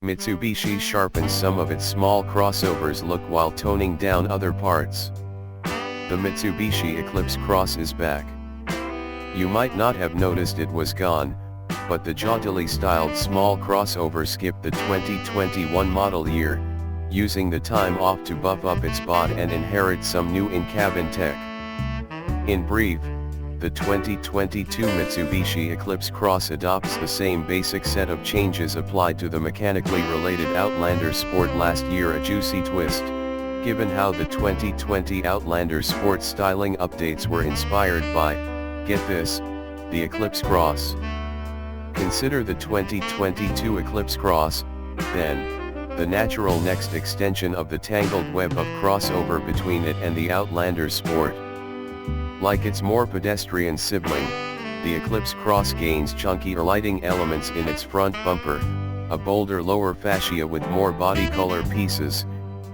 Mitsubishi sharpens some of its small crossovers look while toning down other parts. The Mitsubishi Eclipse Cross is back. You might not have noticed it was gone, but the jauntily styled small crossover skipped the 2021 model year, using the time off to buff up its bod and inherit some new in-cabin tech. In brief, the 2022 Mitsubishi Eclipse Cross adopts the same basic set of changes applied to the mechanically related Outlander Sport last year, a juicy twist, given how the 2020 Outlander Sport styling updates were inspired by, get this, the Eclipse Cross. Consider the 2022 Eclipse Cross, then, the natural next extension of the tangled web of crossover between it and the Outlander Sport. Like its more pedestrian sibling, the Eclipse Cross gains chunkier lighting elements in its front bumper, a bolder lower fascia with more body color pieces,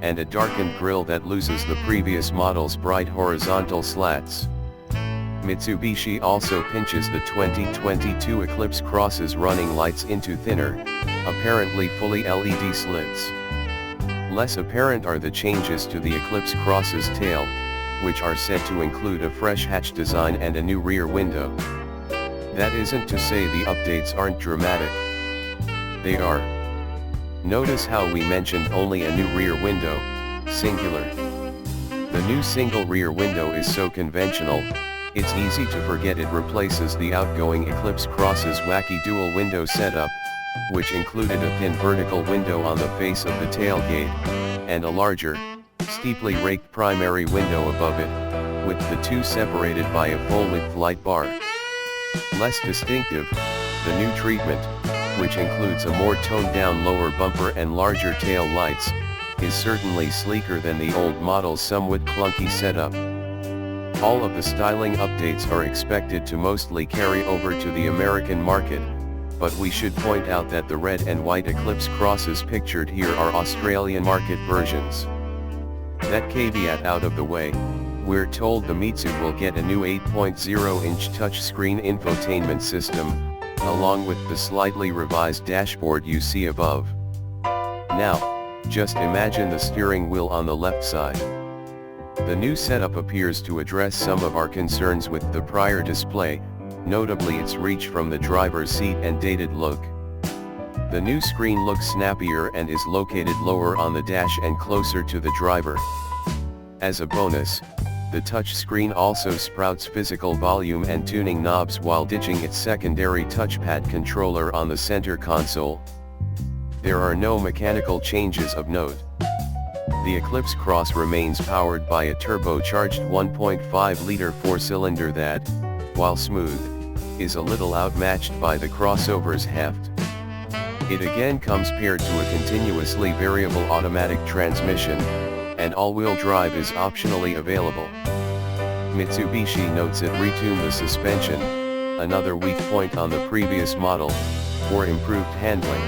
and a darkened grille that loses the previous model's bright horizontal slats. Mitsubishi also pinches the 2022 Eclipse Cross's running lights into thinner, apparently fully LED slits. Less apparent are the changes to the Eclipse Cross's tail, which are said to include a fresh hatch design and a new rear window. That isn't to say the updates aren't dramatic. They are. Notice how we mentioned only a new rear window, singular. The new single rear window is so conventional, it's easy to forget it replaces the outgoing Eclipse Cross's wacky dual window setup, which included a thin vertical window on the face of the tailgate, and a larger, steeply raked primary window above it, with the two separated by a full-width light bar. Less distinctive, the new treatment, which includes a more toned-down lower bumper and larger tail lights, is certainly sleeker than the old model's somewhat clunky setup. All of the styling updates are expected to mostly carry over to the American market, but we should point out that the red and white Eclipse Crosses pictured here are Australian market versions. That caveat out of the way, we're told the Mitsu will get a new 8.0-inch touchscreen infotainment system, along with the slightly revised dashboard you see above. Now, just imagine the steering wheel on the left side. The new setup appears to address some of our concerns with the prior display, notably its reach from the driver's seat and dated look. The new screen looks snappier and is located lower on the dash and closer to the driver. As a bonus, the touchscreen also sprouts physical volume and tuning knobs while ditching its secondary touchpad controller on the center console. There are no mechanical changes of note. The Eclipse Cross remains powered by a turbocharged 1.5-liter four-cylinder that, while smooth, is a little outmatched by the crossover's heft. It again comes paired to a continuously variable automatic transmission, and all-wheel drive is optionally available. Mitsubishi notes it retuned the suspension, another weak point on the previous model, for improved handling.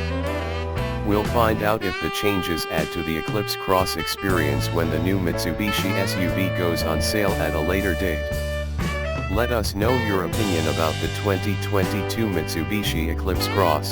We'll find out if the changes add to the Eclipse Cross experience when the new Mitsubishi SUV goes on sale at a later date. Let us know your opinion about the 2022 Mitsubishi Eclipse Cross.